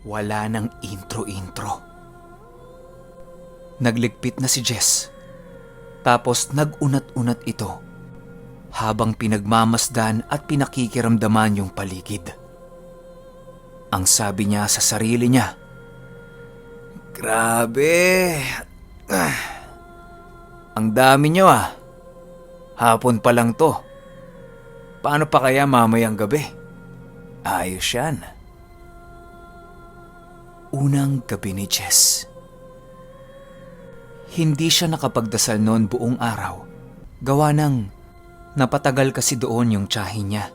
Wala nang intro-intro. Nagligpit na si Jess. Tapos nag-unat-unat ito habang pinagmamasdan at pinakikiramdaman yung paligid. Ang sabi niya sa sarili niya, "Grabe! Ang dami niyo ah. Hapon pa lang to. Paano pa kaya mamayang gabi? Ayos yan." Unang gabi ni Jess. Hindi siya nakapagdasal noon buong araw. Gawa ng napatagal kasi doon yung tiyahin niya.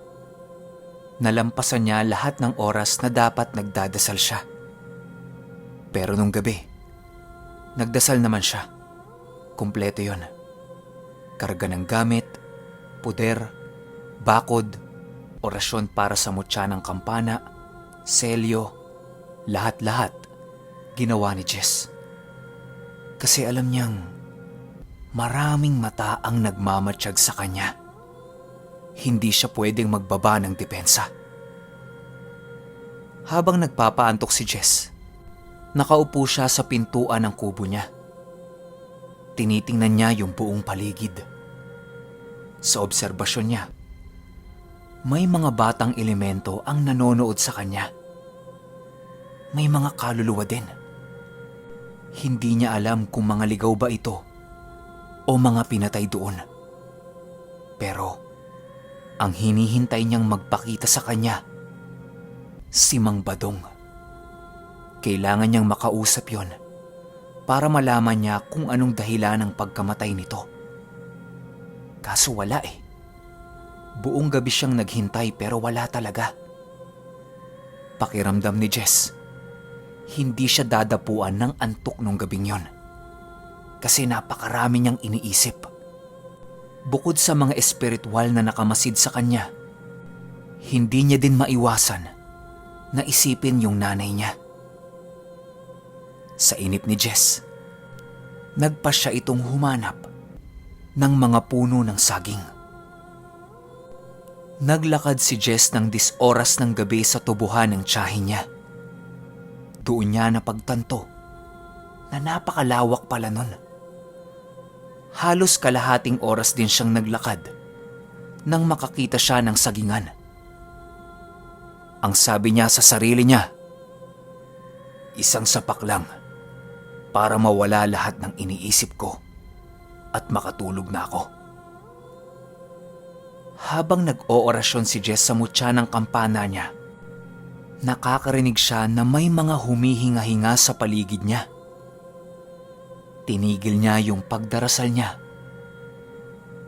Nalampasan niya lahat ng oras na dapat nagdadasal siya. Pero nung gabi, nagdasal naman siya. Kumpleto yon. Karga ng gamit, puder, bakod, orasyon para sa mutya ng kampana, selyo, lahat-lahat ginawa ni Jess. Kasi alam niyang maraming mata ang nagmamatsyag sa kanya. Hindi siya pwedeng magbaba ng depensa. Habang nagpapaantok si Jess, nakaupo siya sa pintuan ng kubo niya. Tinitingnan niya yung buong paligid. Sa obserbasyon niya, may mga batang elemento ang nanonood sa kanya. May mga kaluluwa din. Hindi niya alam kung mga ligaw ba ito o mga pinatay doon. Pero ang hinihintay niyang magpakita sa kanya, si Mang Badong. Kailangan niyang makausap yon para malaman niya kung anong dahilan ng pagkamatay nito. Kaso wala eh. Buong gabi siyang naghintay pero wala talaga. Pakiramdam ni Jess, hindi siya dadapuan ng antok nung gabing yon. Kasi napakarami niyang iniisip. Bukod sa mga espiritual na nakamasid sa kanya, hindi niya din maiwasan na isipin yung nanay niya. Sa inip ni Jess, nagpa siya itong humanap ng mga puno ng saging. Naglakad si Jess ng 10 oras ng gabi sa tubuhan ng tiyahin niya. Doon niya napagtanto na napakalawak pala nun. Halos kalahating oras din siyang naglakad nang makakita siya ng sagingan. Ang sabi niya sa sarili niya, "Isang sapak lang para mawala lahat ng iniisip ko at makatulog na ako." Habang nag-oorasyon si Jess sa mutya ng kampana niya, nakakarinig siya na may mga humihinga-hinga sa paligid niya. Tinigil niya yung pagdarasal niya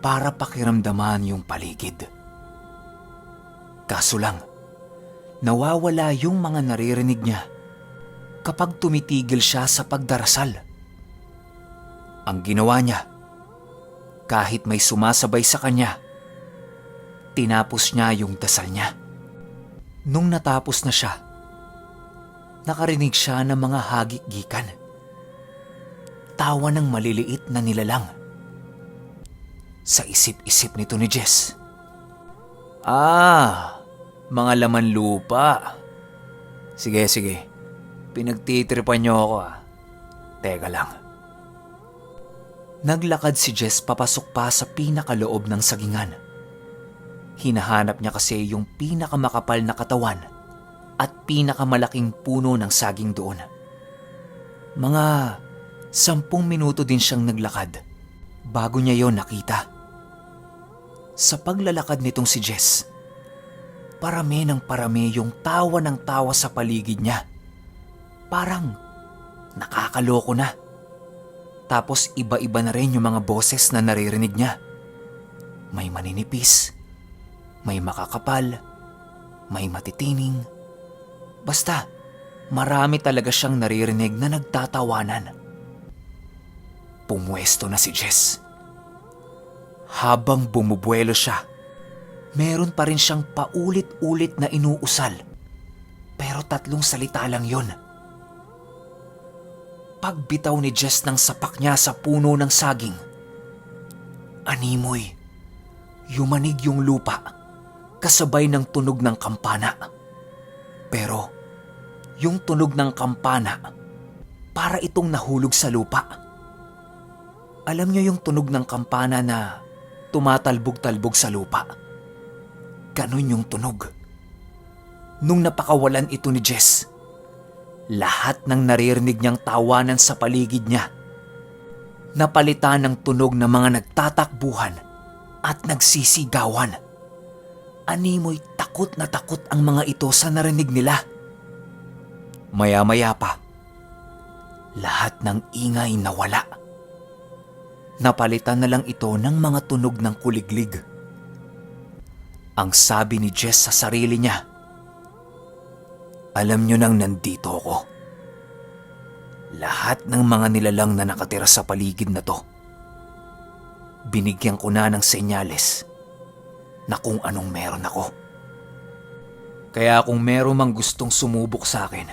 para pakiramdaman yung paligid. Kaso lang, nawawala yung mga naririnig niya kapag tumitigil siya sa pagdarasal. Ang ginawa niya, kahit may sumasabay sa kanya, tinapos niya yung dasal niya. Nung natapos na siya, nakarinig siya ng mga hagik-gikan. Tawa ng maliliit na nilalang. Sa isip-isip nito ni Jess, mga laman lupa. Sige, pinagtitripan niyo ako ah. Teka lang. Naglakad si Jess papasok pa sa pinakaloob ng sagingan. Hinahanap niya kasi yung pinakamakapal na katawan at pinakamalaking puno ng saging doon. Mga 10 minuto din siyang naglakad bago niya yon nakita. Sa paglalakad nitong si Jess, parami ng parami yung tawa ng tawa sa paligid niya. Parang nakakaloko na. Tapos iba-iba na rin yung mga boses na naririnig niya. May maninipis, may makakapal, may matitining. Basta, marami talaga siyang naririnig na nagtatawanan. Pumwesto na si Jess. Habang bumubuelo siya, meron pa rin siyang paulit-ulit na inuusal. Pero 3 salita lang yon. Pagbitaw ni Jess ng sapak niya sa puno ng saging, animoy, yumanig yung lupa kasabay ng tunog ng kampana. Pero yung tunog ng kampana para itong nahulog sa lupa. Alam niyo yung tunog ng kampana na tumatalbog-talbog sa lupa? Ganon yung tunog. Nung napakawalan ito ni Jess, lahat ng naririnig niyang tawanan sa paligid niya napalitan ng tunog ng mga nagtatakbuhan at nagsisigawan. Animoy takot na takot ang mga ito sa narinig nila. Maya-maya pa, lahat ng ingay nawala. Napalitan na lang ito ng mga tunog ng kuliglig. Ang sabi ni Jess sa sarili niya, "Alam niyo nang nandito ako. Lahat ng mga nilalang na nakatira sa paligid na to, binigyan ko na ng senyales na kung anong meron ako. Kaya kung meron mang gustong sumubok sa akin,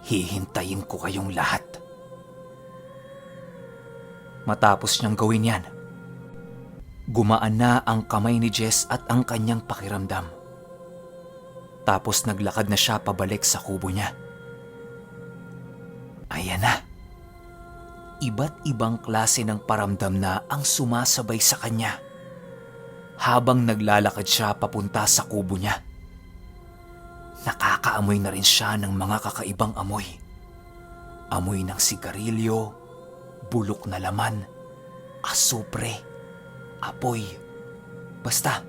hihintayin ko kayong lahat." Matapos niyang gawin yan, gumaan na ang kamay ni Jess at ang kanyang pakiramdam. Tapos naglakad na siya pabalik sa kubo niya. Ayan na. Iba't ibang klase ng paramdam na ang sumasabay sa kanya habang naglalakad siya papunta sa kubo niya. Nakakaamoy na rin siya ng mga kakaibang amoy. Amoy ng sigarilyo, bulok na laman, asupre, apoy. Basta,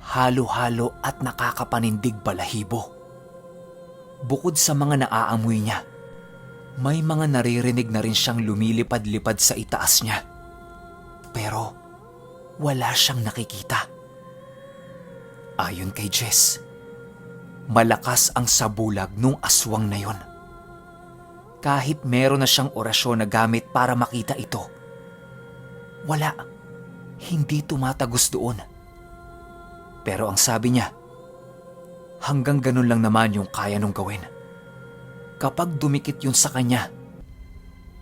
halo-halo at nakakapanindig balahibo. Bukod sa mga naaamoy niya, may mga naririnig na rin siyang lumilipad-lipad sa itaas niya. Pero wala siyang nakikita. Ayon kay Jess, malakas ang sabulag nung aswang na yon. Kahit meron na siyang orasyon na gamit para makita ito, wala, hindi tumatagos doon. Pero ang sabi niya, hanggang ganun lang naman yung kaya nung gawin. Kapag dumikit yun sa kanya,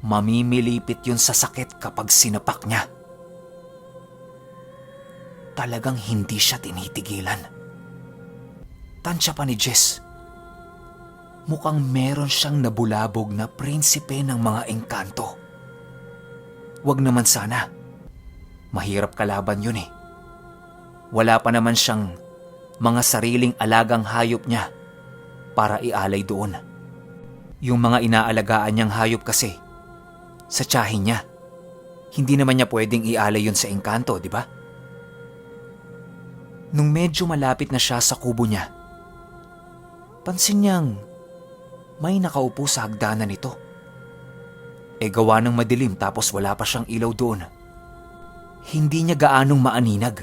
mamimilipit yun sa sakit kapag sinapak niya. Talagang hindi siya tinitigilan. Tansya pa ni Jess, mukhang meron siyang nabulabog na prinsipe ng mga engkanto. Wag naman sana. Mahirap kalaban yun eh. Wala pa naman siyang mga sariling alagang hayop niya para ialay doon. Yung mga inaalagaan niyang hayop kasi, sa tiyahin niya. Hindi naman niya pwedeng ialay yun sa engkanto, di ba? Nung medyo malapit na siya sa kubo niya, pansin niyang may nakaupo sa hagdanan nito. Gawa ng madilim tapos wala pa siyang ilaw doon. Hindi niya gaanong maaninag.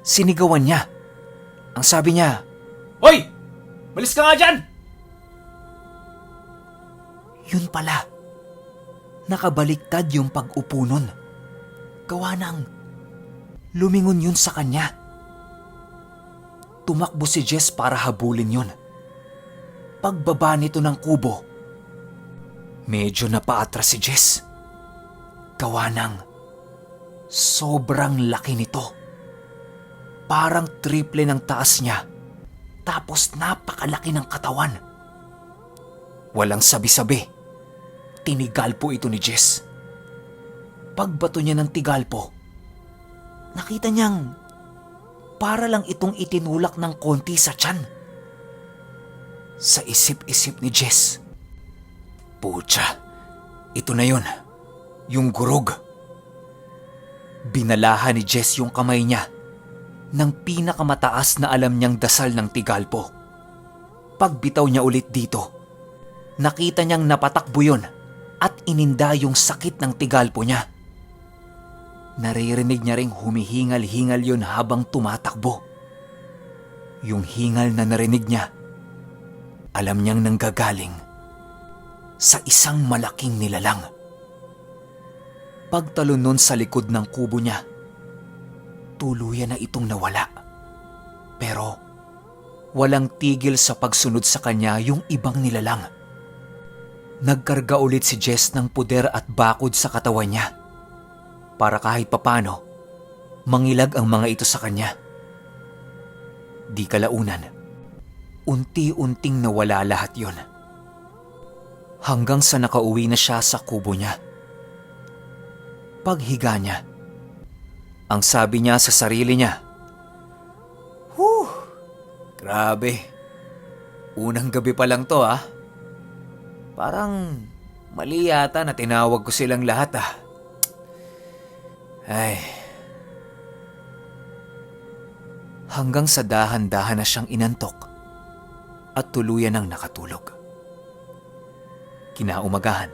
Sinigawan niya. Ang sabi niya, "Hoy! Malis ka nga dyan!" Yun pala, nakabaliktad yung pag-upo nun. Gawa ng lumingon yun sa kanya. Tumakbo si Jess para habulin yun. Pagbaba nito ng kubo, medyo napaatras si Jess. Gawa ng sobrang laki nito. Parang triple ng taas niya, tapos napakalaki ng katawan. Walang sabi-sabi. Tinigalpo ito ni Jess. Pagbato niya ng tigalpo, nakita niyang para lang itong itinulak ng konti sa tiyan. Sa isip-isip ni Jess, "Pucha, ito na yun, yung gurog." Binalahan ni Jess yung kamay niya ng pinakamataas na alam niyang dasal ng tigalpo. Pagbitaw niya ulit dito, nakita niyang napatakbo yun at ininda yung sakit ng tigalpo niya. Naririnig niya ring humihingal-hingal yun habang tumatakbo. Yung hingal na narinig niya, alam niyang nanggagaling sa isang malaking nilalang. Pagtalon nun sa likod ng kubo niya, tuluyan na itong nawala. Pero walang tigil sa pagsunod sa kanya yung ibang nilalang. Nagkarga ulit si Jess ng puder at bakod sa katawan niya para kahit papano mangilag ang mga ito sa kanya. Di kalaunan, unti-unting nawala lahat yon. Hanggang sa nakauwi na siya sa kubo niya. Paghiga niya, ang sabi niya sa sarili niya, "Whew! Grabe. Unang gabi pa lang to ah. Parang mali yata na tinawag ko silang lahat ah. Ay." Hanggang sa dahan-dahan na siyang inantok at tuluyan ng nakatulog. Kinaumagahan,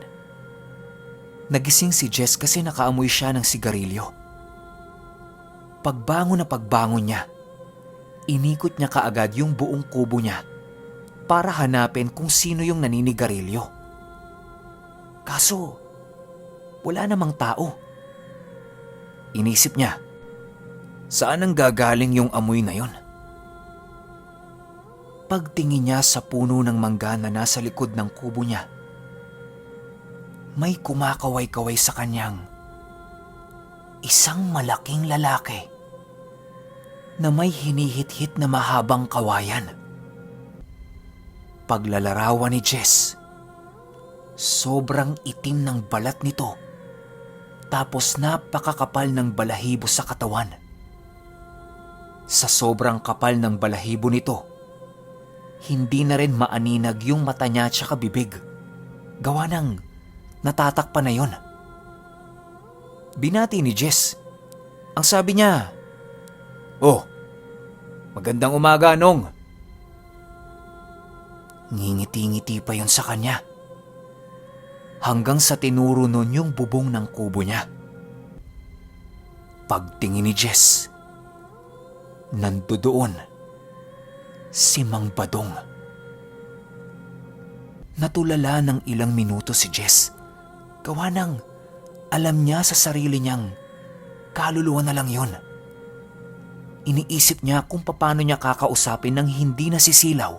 nagising si Jess kasi nakaamoy siya ng sigarilyo. Pagbangon niya, inikot niya kaagad yung buong kubo niya para hanapin kung sino yung naninigarilyo. Kaso, wala namang tao. Inisip niya, saan ang gagaling yung amoy na yon? Pagtingin niya sa puno ng mangga na nasa likod ng kubo niya, may kumakaway-kaway sa kanyang isang malaking lalaki na may hinihit-hit na mahabang kawayan. Paglalarawan ni Jess, sobrang itim ng balat nito tapos napakakapal ng balahibo sa katawan. Sa sobrang kapal ng balahibo nito, hindi na rin maaninag yung mata niya at saka bibig. Gawa ng natatakpan na yon. Binati ni Jess. Ang sabi niya, "Oh, magandang umaga, Nong." Ngingiti-ngiti pa yon sa kanya. Hanggang sa tinuro nun yung bubong ng kubo niya. Pagtingin ni Jess, nandoon si Mang Badong. Natulala ng ilang minuto si Jess. Gawa ng alam niya sa sarili niyang kaluluwa na lang yon. Iniisip niya kung paano niya kakausapin nang hindi nasisilaw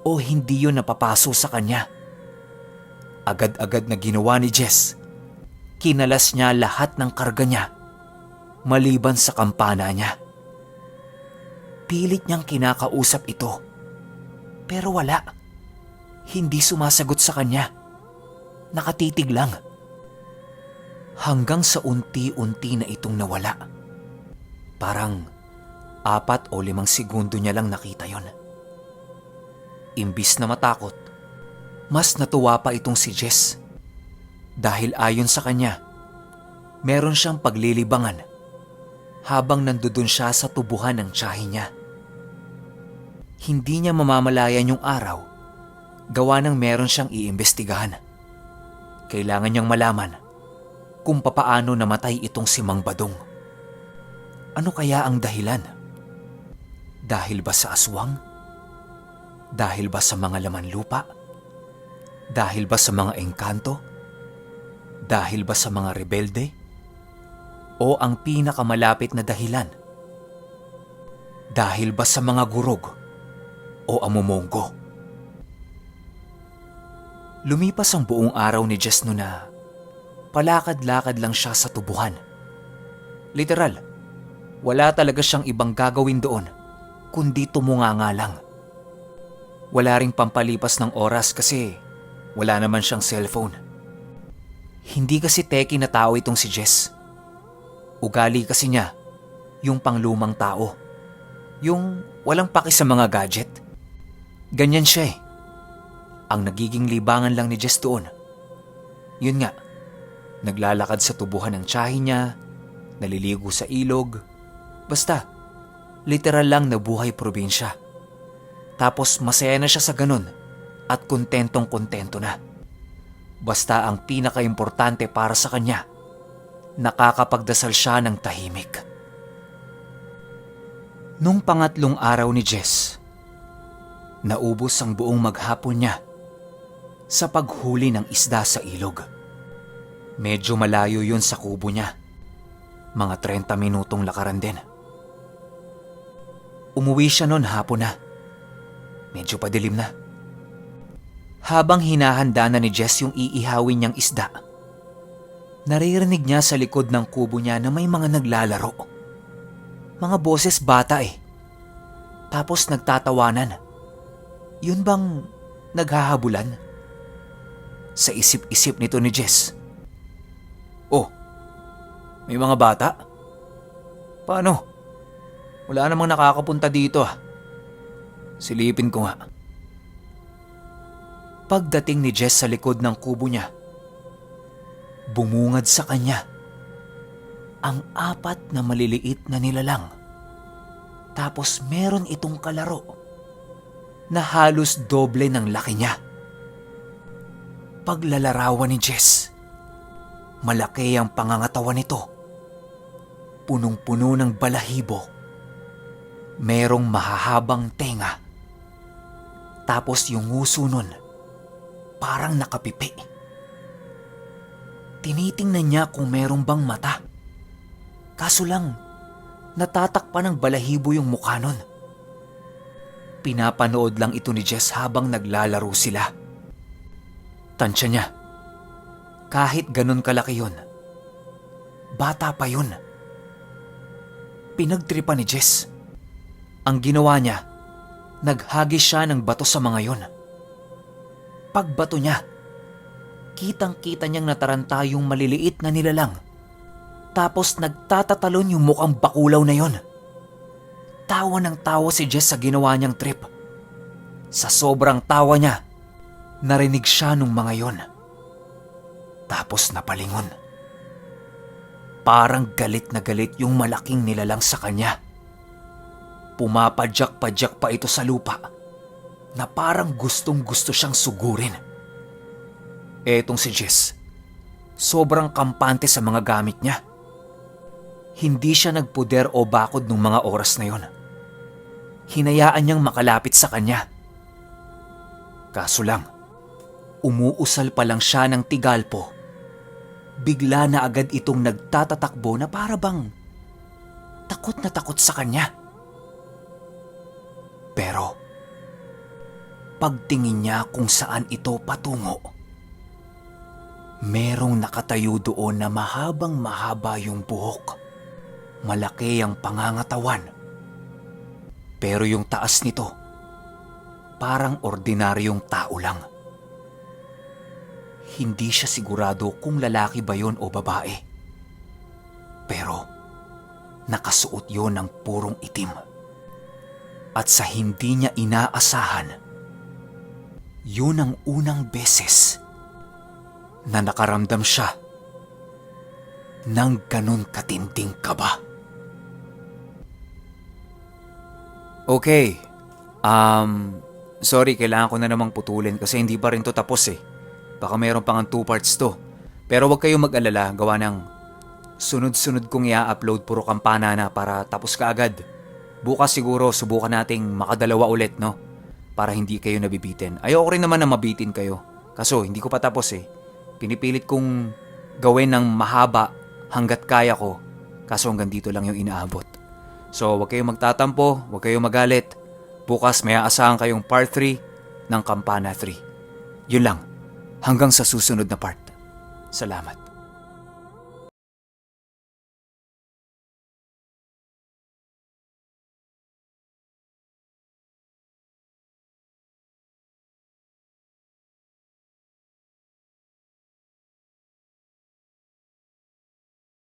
o hindi yon napapaso sa kanya. Agad-agad na ginawa ni Jess. Kinalas niya lahat ng karga niya maliban sa kampana niya. Pilit niyang kinakausap ito. Pero wala. Hindi sumasagot sa kanya. Nakatitig lang. Hanggang sa unti-unti na itong nawala. Parang 4 o 5 segundo niya lang nakita yon. Imbis na matakot, mas natuwa pa itong si Jess. Dahil ayon sa kanya, meron siyang paglilibangan habang nandoon siya sa tubuhan ng tiyahin niya. Hindi niya mamamalayan yung araw, gawa ng meron siyang iimbestigahan. Kailangan niyang malaman kung papaano namatay itong si Mang Badong. Ano kaya ang dahilan? Dahil ba sa aswang? Dahil ba sa mga laman lupa? Dahil ba sa mga engkanto? Dahil ba sa mga rebelde? O ang pinakamalapit na dahilan? Dahil ba sa mga gurog o amumongo? Lumipas ang buong araw ni Jess no na palakad-lakad lang siya sa tubuhan. Literal, wala talaga siyang ibang gagawin doon kundi tumunganga lang. Wala ring pampalipas ng oras kasi wala naman siyang cellphone. Hindi kasi teki na tao itong si Jess. Ugali kasi niya yung panglumang tao. Yung walang paki sa mga gadget. Ganyan siya eh. Ang nagiging libangan lang ni Jess doon, yun nga, naglalakad sa tubuhan ng tiyahin niya, naliligo sa ilog, basta, literal lang na buhay probinsya. Tapos masaya na siya sa ganun at kontentong-kontento na. Basta ang pinaka-importante para sa kanya, nakakapagdasal siya ng tahimik. Nung pangatlong araw ni Jess, naubos ang buong maghapon niya sa paghuli ng isda sa ilog. Medyo malayo yun sa kubo niya. Mga 30 minutong lakaran din. Umuwi siya noon hapon na. Medyo padilim na. Habang hinahanda na ni Jess yung iihawin niyang isda, naririnig niya sa likod ng kubo niya na may mga naglalaro. Mga boses bata eh. Tapos nagtatawanan. Yun bang naghahabulan? Sa isip-isip nito ni Jess. Oh, may mga bata? Paano? Wala namang nakakapunta dito ah. Silipin ko nga. Pagdating ni Jess sa likod ng kubo niya, bumungad sa kanya ang 4 na maliliit na nilalang. Tapos meron itong kalaro na halos doble ng laki niya. Paglalarawan ni Jess, malaki ang pangangatawan nito. Punong-puno ng balahibo. Merong mahahabang tenga. Tapos yung nguso nun, parang nakapipi. Tinitingnan niya kung merong bang mata. Kaso lang, natatakpan ng balahibo yung mukha nun. Pinapanood lang ito ni Jess habang naglalaro sila. Tansya niya, kahit ganun kalaki yun, bata pa yun. Pinagtripa ni Jess. Ang ginawa niya, naghagis siya ng bato sa mga yun. Pagbato niya, kitang-kita niyang nataranta yung maliliit na nilalang. Tapos nagtatatalon yung mukhang bakulaw na yon. Tawa ng tawa si Jess sa ginawa niyang trip. Sa sobrang tawa niya, narinig siya nung mga yon. Tapos napalingon. Parang galit na galit yung malaking nilalang sa kanya. Pumapadyak-padyak pa ito sa lupa na parang gustong-gusto siyang sugurin. Etong si Jess, sobrang kampante sa mga gamit niya. Hindi siya nagpuder o bakod nung mga oras na yon. Hinayaan niyang makalapit sa kanya. Kaso lang, umuusal pa lang siya ng tigalpo. Bigla na agad itong nagtatatakbo na para bang takot na takot sa kanya. Pero pagtingin niya kung saan ito patungo, merong nakatayo doon na mahabang mahaba yung buhok. Malaki ang pangangatawan. Pero yung taas nito, parang ordinaryong tao lang. Hindi siya sigurado kung lalaki ba yon o babae. Pero nakasuot yon ng purong itim. At sa hindi niya inaasahan, yun ang unang beses na nakaramdam siya ng ganun katinding kaba. Okay, sorry, kailangan ko na namang putulin kasi hindi pa rin to tapos eh. Baka mayroon pang 2 parts to. Pero huwag kayong mag-alala, gawa ng sunod-sunod kong i-upload, puro kampana na para tapos ka agad. Bukas siguro subukan nating makadalawa ulit, no? Para hindi kayo nabibitin. Ayoko rin naman na mabitin kayo. Kaso hindi ko pa tapos eh. Pinipilit kong gawin ng mahaba hanggat kaya ko. Kaso hanggang dito lang yung inaabot. So huwag kayong magtatampo, huwag kayong magalit. Bukas may aasahan kayong part 3 ng Kampana 3. Yun lang. Hanggang sa susunod na part. Salamat.